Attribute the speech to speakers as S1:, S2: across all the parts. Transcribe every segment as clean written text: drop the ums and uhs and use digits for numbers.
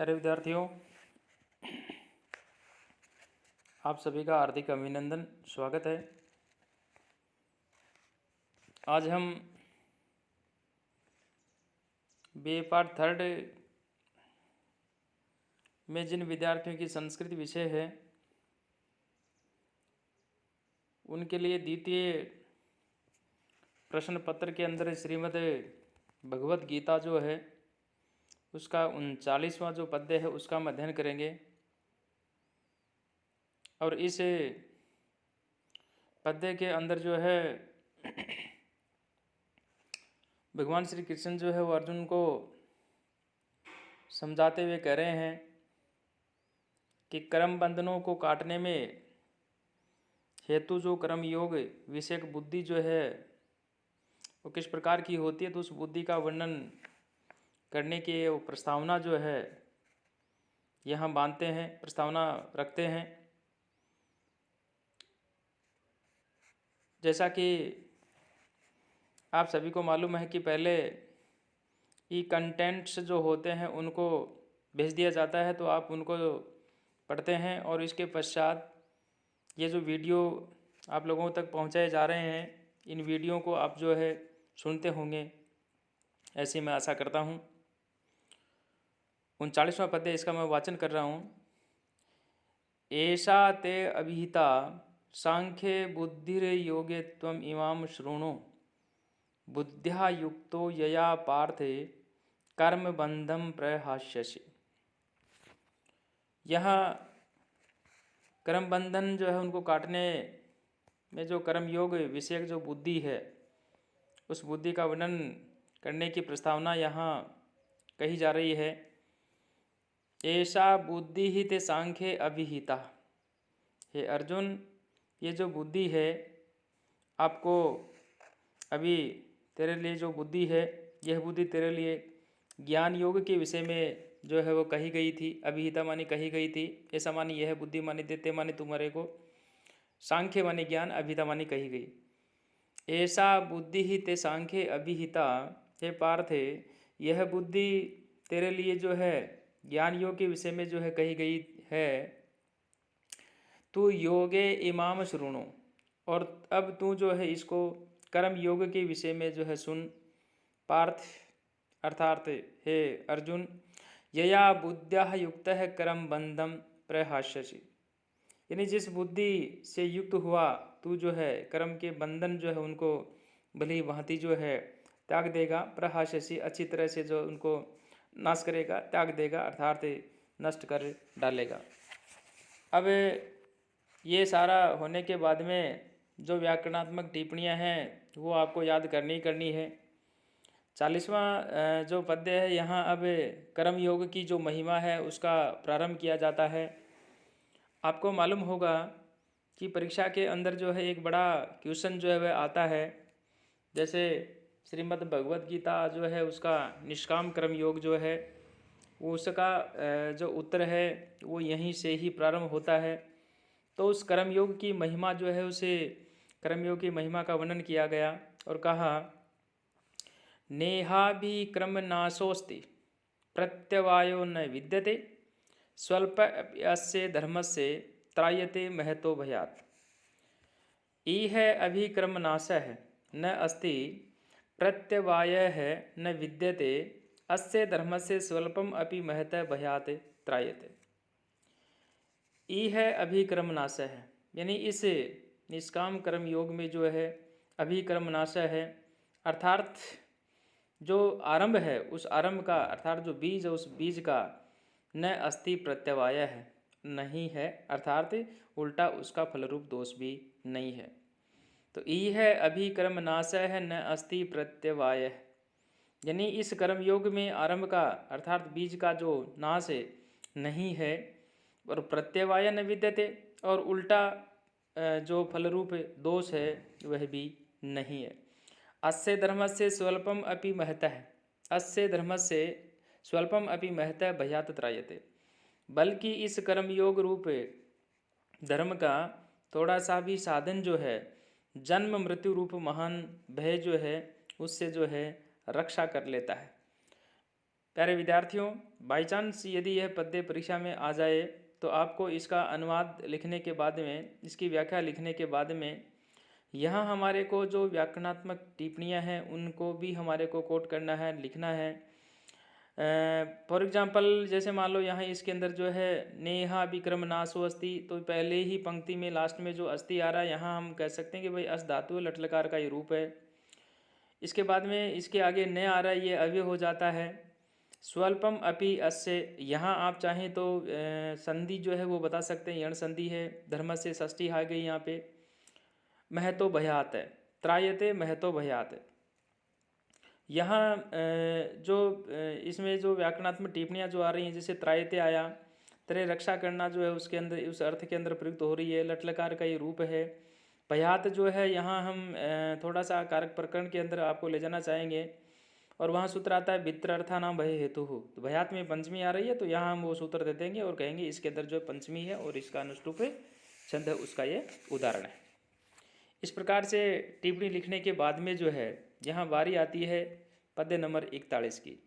S1: प्यारे विद्यार्थियों, आप सभी का हार्दिक अभिनंदन, स्वागत है। आज हम बीए पार्ट 3 में जिन विद्यार्थियों की संस्कृत विषय है उनके लिए द्वितीय प्रश्न पत्र के अंदर श्रीमद् भगवत गीता जो है उसका 39वां जो पद्य है उसका हम अध्ययन करेंगे। और इस पद्य के अंदर जो है भगवान श्री कृष्ण जो है वो अर्जुन को समझाते हुए कह रहे हैं कि कर्म बंधनों को काटने में हेतु जो कर्म योग विषयक बुद्धि जो है वो किस प्रकार की होती है, तो उस बुद्धि का वर्णन करने की वो प्रस्तावना जो है यहाँ बांधते हैं, प्रस्तावना रखते हैं। जैसा कि आप सभी को मालूम है कि पहले ई कंटेंट्स जो होते हैं उनको भेज दिया जाता है, तो आप उनको पढ़ते हैं और इसके पश्चात ये जो वीडियो आप लोगों तक पहुंचाए जा रहे हैं, इन वीडियो को आप जो है सुनते होंगे, ऐसी मैं आशा करता हूं। 39वां पद्य इसका मैं वाचन कर रहा हूं। एषा ते अभिहिता सांख्ये बुद्धिर्योगे त्वम इमाम शृणु बुद्ध्या युक्तो यया पार्थे कर्म बंधम प्रहास्यसि। यहाँ कर्म बंधन जो है उनको काटने में जो कर्म योग विषयक जो बुद्धि है उस बुद्धि का वर्णन करने की प्रस्तावना यहाँ कही जा रही है। ऐसा बुद्धि ही ते सांख्ये अभिहिता। हे अर्जुन, ये जो बुद्धि है आपको अभी तेरे लिए जो बुद्धि है यह बुद्धि तेरे लिए ज्ञान योग के विषय में जो है वो कही गई थी। अभिहिता मानी कही गई थी, ऐसा मानी यह बुद्धि मानी देते मानी तुम्हारे को, सांख्य मानी ज्ञान, अभिहिता मानी कही गई। ऐसा बुद्धि ही ते सांख्य अभिहिता। हे पार्थे, यह बुद्धि तेरे लिए जो है ज्ञान योग के विषय में जो है कही गई है। तू योगे इमाम शृणु, और अब तू जो है इसको कर्म योग के विषय में जो है सुन। पार्थ अर्थात हे अर्जुन, यया बुद्ध्या युक्त है कर्म बंधम प्रहास्यसि। यानी जिस बुद्धि से युक्त हुआ तू जो है कर्म के बंधन जो है उनको भली भांति जो है त्याग देगा। प्रहास्यसि, अच्छी तरह से जो उनको नाश करेगा, त्याग देगा, अर्थात नष्ट कर डालेगा। अब ये सारा होने के बाद में जो व्याकरणात्मक टिप्पणियां हैं वो आपको याद करनी करनी है। 40वां जो पद्य है यहाँ अब कर्म योग की जो महिमा है उसका प्रारंभ किया जाता है। आपको मालूम होगा कि परीक्षा के अंदर जो है एक बड़ा क्वेश्चन जो है वह आता है। जैसे श्रीमद् भगवत गीता जो है उसका निष्काम कर्म योग जो है वो उसका जो उत्तर है वो यहीं से ही प्रारंभ होता है। तो उस कर्म योग की महिमा जो है उसे कर्म योग की महिमा का वर्णन किया गया और कहा, नेहाभिक्रम नाशोस्ति प्रत्यवायो न विद्यते स्वल्प अस्य धर्मस्य त्रायते महतो भयात्। इह अभिक्रम नाशः न अस्ति प्रत्यवायः न विद्यते अस्य धर्मस्य स्वल्पम अपि महतः भयात् त्रायते। इह अभिक्रम नाशः है, यानी इस निष्काम कर्म योग में जो है अभिक्रम नाशः है, अर्थात जो आरंभ है उस आरंभ का, अर्थात जो बीज है उस बीज का न अस्ति प्रत्यवाय है, नहीं है, अर्थात उल्टा उसका फलरूप दोष भी नहीं है। तो यह अभिक्रम नाश है न अस्ति प्रत्यवाय, यानी इस कर्म योग में आरंभ का अर्थात बीज का जो नाश है नहीं है, और प्रत्यवाय न विद्यते, और उल्टा जो फलरूप दोष है वह भी नहीं है। अस्य धर्मस्य स्वल्पम अपि महतः, अस्य धर्मस्य स्वल्पम अपि महतः भयात् त्रायते। बल्कि इस कर्मयोग रूप धर्म का थोड़ा सा भी साधन जो है जन्म मृत्यु रूप महान भय जो है उससे जो है रक्षा कर लेता है। प्यारे विद्यार्थियों, बाई चांस यदि यह पद्य परीक्षा में आ जाए तो आपको इसका अनुवाद लिखने के बाद में, इसकी व्याख्या लिखने के बाद में यहाँ हमारे को जो व्याकरणात्मक टिप्पणियाँ हैं उनको भी हमारे को कोट करना है, लिखना है। फॉर एग्जाम्पल जैसे मान लो यहाँ इसके अंदर जो है नेहा विक्रम नासो अस्ति, तो पहले ही पंक्ति में लास्ट में जो अस्ति आ रहा है यहाँ हम कह सकते हैं कि भाई अस धातु लट लकार का ये रूप है। इसके बाद में इसके आगे न आ रहा है, ये अव्यय हो जाता है। स्वल्पम अपि अस्य, यहाँ आप चाहें तो संधि जो है वो बता सकते हैं, यण संधि है, धर्म से षष्ठी आ गई यहाँ पे। महतो भयात है, त्रायते महतो भयात है। यहाँ जो इसमें जो व्याकरणात्मक टिप्पणियाँ जो आ रही हैं, जैसे त्रायते आया, तेरे रक्षा करना जो है उसके अंदर, उस अर्थ के अंदर प्रयुक्त हो रही है। लटलकार का ये रूप है। भयात जो है यहाँ हम थोड़ा सा कारक प्रकरण के अंदर आपको ले जाना चाहेंगे, और वहाँ सूत्र आता है वित्र अर्था नाम भय हेतु हो, तो भयात में पंचमी आ रही है, तो यहाँ हम वो सूत्र दे देंगे और कहेंगे इसके अंदर जो पंचमी है और इसका अनुष्टुप छंद है, उसका ये उदाहरण है। इस प्रकार से टिप्पणी लिखने के बाद में जो है यहाँ बारी आती है पद्य नंबर 41 की।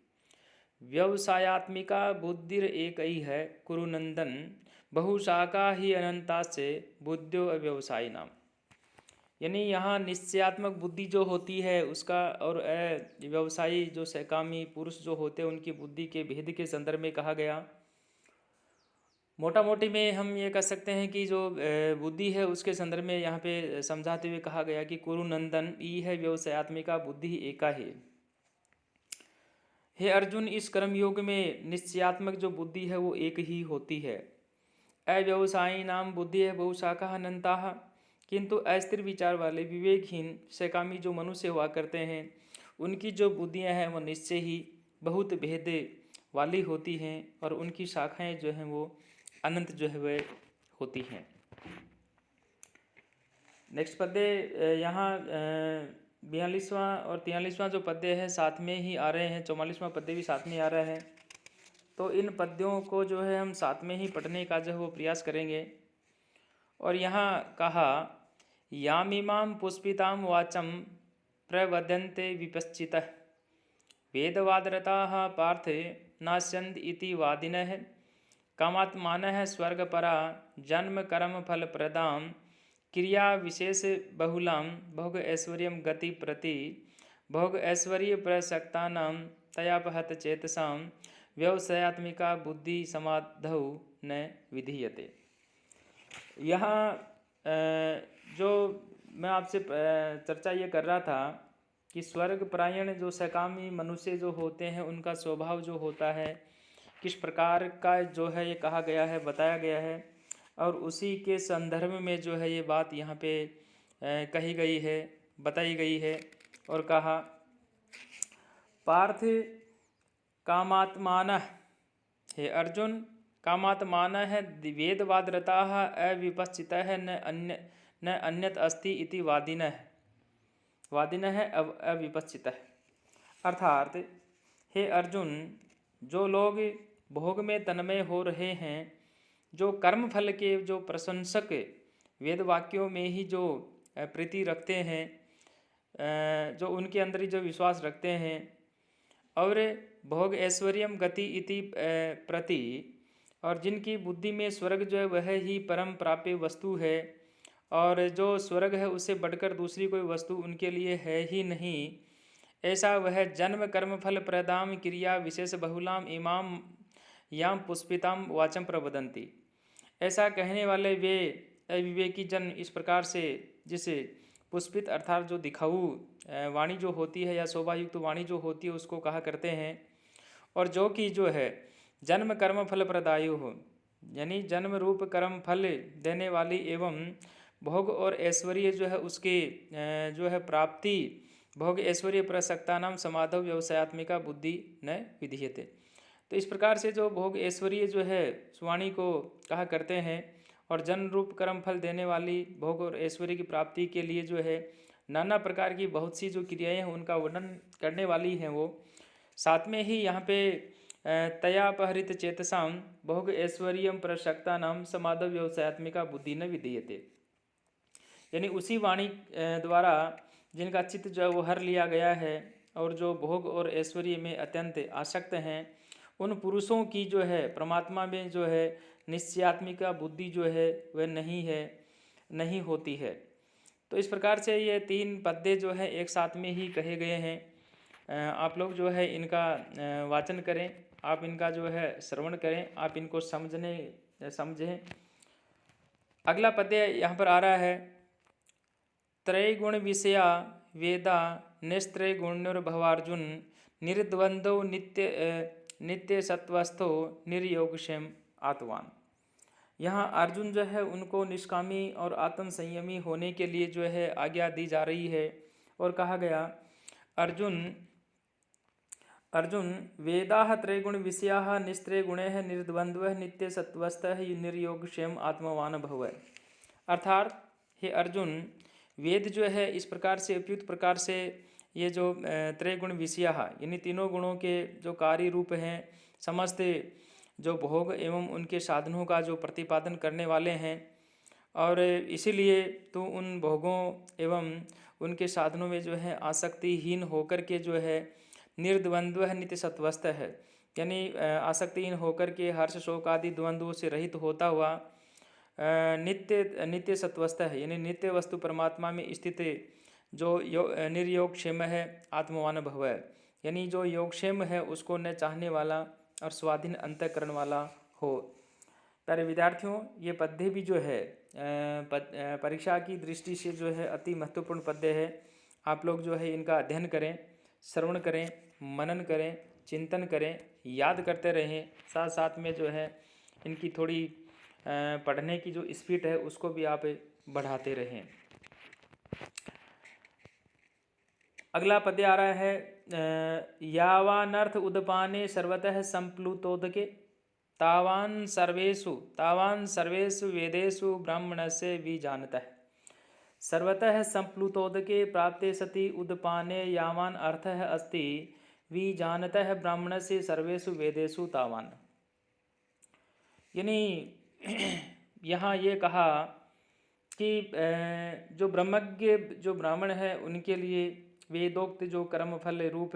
S1: व्यवसायात्मिका बुद्धिर एक ही है कुरुनंदन, बहुशाखा ही अनंता से बुद्धियो अव्यवसायी नाम। यानी यहाँ निश्चयात्मक बुद्धि जो होती है उसका और व्यवसायी जो सहकामी पुरुष जो होते हैं उनकी बुद्धि के भेद के संदर्भ में कहा गया। मोटा मोटी में हम ये कह सकते हैं कि जो बुद्धि है उसके संदर्भ में यहाँ पे समझाते हुए कहा गया कि कुरुनंदन ई है व्यवसायत्मिका बुद्धि एका है। हे अर्जुन, इस कर्म योग में निश्चयात्मक जो बुद्धि है वो एक ही होती है। अव्यवसायी नाम बुद्धि है बहुशाखा अनंता, किंतु अस्थिर विचार वाले विवेकहीन सहकामी जो मनुष्य हुआ करते हैं उनकी जो बुद्धियां हैं वो निश्चय ही बहुत भेद वाली होती हैं और उनकी शाखाएं जो हैं वो अनंत जो है वह होती हैं। नेक्स्ट पद्य यहाँ 42वां और 43वां जो पद्य है साथ में ही आ रहे हैं, 44वां पद्य भी साथ में आ रहा है, तो इन पद्यों को जो है हम साथ में ही पढ़ने का जो है वो प्रयास करेंगे। और यहाँ कहा यामिमां पुष्पितां वाचम प्रवदन्ते विपश्चितः, वेदवादरताः पार्थ नास्यन्त इति वादिनः, कामात्मानः स्वर्गपरा जन्म कर्म फल प्रदां, क्रिया विशेष बहुलां भोग ऐश्वर्यं गति प्रति, भोग ऐश्वर्य प्रसक्तानां तयापहत चेतसां, व्यवसायात्मिका बुद्धि समाधौ न विधीयते। यहाँ जो मैं आपसे चर्चा ये कर रहा था कि स्वर्ग परायण जो सहकामी मनुष्य जो होते हैं उनका स्वभाव जो होता है किस प्रकार का जो है ये कहा गया है, बताया गया है, और उसी के संदर्भ में जो है ये बात यहाँ पे कही गई है, बताई गई है। और कहा पार्थ कामात्मानः, हे अर्जुन कामात्मानः वेदवादरताः अविपश्चितः न अन्यत अस्ति इति वादिनः अविपश्चितः। अर्थात हे अर्जुन, जो लोग भोग में तन्मय हो रहे हैं, जो कर्म फल के जो प्रशंसक वेद वाक्यों में ही जो प्रीति रखते हैं, जो उनके अंदर ही जो विश्वास रखते हैं, और भोग ऐश्वर्यम गति इति प्रति, और जिनकी बुद्धि में स्वर्ग जो है वह ही परम प्राप्य वस्तु है, और जो स्वर्ग है उससे बढ़कर दूसरी कोई वस्तु उनके लिए है ही नहीं, ऐसा वह जन्म कर्म फल प्रदाम क्रिया विशेष बहुलाम इमाम याम पुष्पिताम वाचम प्रवदंती। ऐसा कहने वाले वे अविवेकी जन इस प्रकार से जिसे पुष्पित अर्थात जो दिखाऊ वाणी जो होती है या शोभायुक्त वाणी जो होती है उसको कहा करते हैं, और जो कि जो है जन्म कर्म फल प्रदायु हो, यानी जन्म रूप कर्म फल देने वाली एवं भोग और ऐश्वर्य जो है उसके जो है प्राप्ति, भोग ऐश्वर्य प्रसक्ता नाम समाधव व्यवसायत्मिका बुद्धि न विधीयते। तो इस प्रकार से जो भोग ऐश्वर्य जो है सुवाणी को कहा करते हैं, और जन्म रूप कर्म फल देने वाली भोग और ऐश्वर्य की प्राप्ति के लिए जो है नाना प्रकार की बहुत सी जो क्रियाएं हैं उनका वर्णन करने वाली हैं, वो साथ में ही यहाँ पे तयापहरित चेतसाम भोग ऐश्वर्यम प्रसक्ता नाम समाधव व्यवसायत्मिका बुद्धि न विधीयते। यानी उसी वाणी द्वारा जिनका चित्त जो है वो हर लिया गया है और जो भोग और ऐश्वर्य में अत्यंत आसक्त हैं, उन पुरुषों की जो है परमात्मा में जो है निश्चयात्मिका बुद्धि जो है वह नहीं होती है। तो इस प्रकार से ये 3 पद्य जो है एक साथ में ही कहे गए हैं। आप लोग जो है इनका वाचन करें, आप इनका जो है श्रवण करें, आप इनको समझें। अगला पद्य यहाँ पर आ रहा है, त्रैगुण विषया वेदा निस्त्रैगुण्युर्भवार्जुन निर्द्वंद्वो नित्य सत्वस्थो निर्योगक्षेम आत्मान। यहाँ अर्जुन जो है उनको निष्कामी और आत्म संयमी होने के लिए जो है आज्ञा दी जा रही है। और कहा गया, अर्जुन वेदाः त्रैगुण विषयाः निस्त्रैगुणैः निर्द्वंद्वः नित्य सत्वस्थः निर्योगक्षेम आत्मवान भव। अर्थात हे अर्जुन, वेद जो है इस प्रकार से उपयुक्त प्रकार से ये जो त्रैगुण विषयाः यानी तीनों गुणों के जो कार्य रूप हैं, समस्त जो भोग एवं उनके साधनों का जो प्रतिपादन करने वाले हैं, और इसीलिए तो उन भोगों एवं उनके साधनों में जो है आसक्तिहीन होकर के जो है निर्द्वंद्व नित्य सत्वस्थ है, यानी आसक्तिहीन होकर के हर्ष शोक आदि द्वंद्वों से रहित होता हुआ नित्य सत्वस्थ है, यानी नित्य वस्तु परमात्मा में स्थित जो निर्योगक्षेम है आत्मवान भव, यानी जो योगक्षेम है उसको न चाहने वाला और स्वाधीन अंतःकरण वाला हो। प्यारे विद्यार्थियों, ये पद्य भी जो है परीक्षा की दृष्टि से जो है अति महत्वपूर्ण पद्य है। आप लोग जो है इनका अध्ययन करें, श्रवण करें, मनन करें, चिंतन करें, याद करते रहें। साथ साथ में जो है इनकी थोड़ी पढ़ने की जो स्पीड है उसको भी आप बढ़ाते रहें। अगला पद्य आ रहा है, यावानर्थ उदपाने सर्वतः संप्लुतोदके तावान सर्वेषु वेदेषु ब्राह्मणस्य विजानतः। सर्वतः संप्लुतोदके प्राप्ते सति उदपाने यावान अर्थः अस्ति विजानतः ब्राह्मणस्य सर्वेषु वेदेषु तावान। यानी यहाँ ये कहा कि जो ब्रह्मज्ञ जो ब्राह्मण है उनके लिए वेदोक्त जो कर्मफल रूप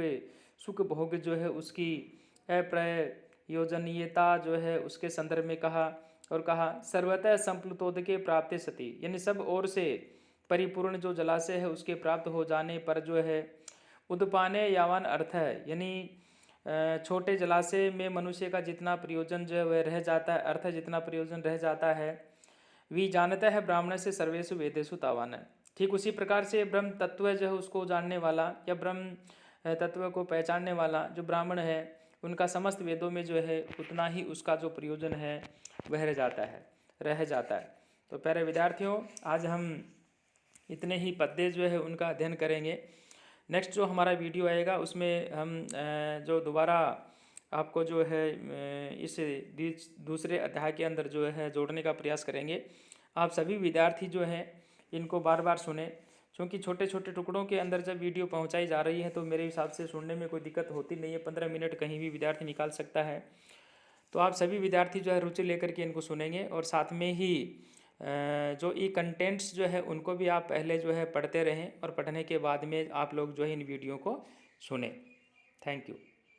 S1: सुख भोग जो है उसकी अप्रयोजनीयता जो है उसके संदर्भ में कहा। और कहा सर्वतः संप्लुतोदके प्राप्ते सति, यानी सब ओर से परिपूर्ण जो जलाशय है उसके प्राप्त हो जाने पर जो है उदपाने यावान अर्थ है, यानी छोटे जलाशय में मनुष्य का जितना प्रयोजन जो है वह रह जाता है, अर्थ जितना प्रयोजन रह जाता है, वी जानता है ब्राह्मण से सर्वेषु वेदेषु तावान। ठीक उसी प्रकार से ब्रह्म तत्व जो है उसको जानने वाला या ब्रह्म तत्व को पहचानने वाला जो ब्राह्मण है उनका समस्त वेदों में जो है उतना ही उसका जो प्रयोजन है वह रह जाता है। तो प्यारे विद्यार्थियों, आज हम इतने ही पद्य जो है उनका अध्ययन करेंगे। नेक्स्ट जो हमारा वीडियो आएगा उसमें हम जो दोबारा आपको जो है इस दूसरे अध्याय के अंदर जो है जोड़ने का प्रयास करेंगे। आप सभी विद्यार्थी जो हैं इनको बार बार सुने, क्योंकि छोटे छोटे टुकड़ों के अंदर जब वीडियो पहुंचाई जा रही है तो मेरे हिसाब से सुनने में कोई दिक्कत होती नहीं है। 15 मिनट कहीं भी विद्यार्थी निकाल सकता है। तो आप सभी विद्यार्थी जो है रुचि लेकर के इनको सुनेंगे, और साथ में ही जो ई कंटेंट्स जो है उनको भी आप पहले जो है पढ़ते रहें, और पढ़ने के बाद में आप लोग जो है इन वीडियो को सुने। Thank you.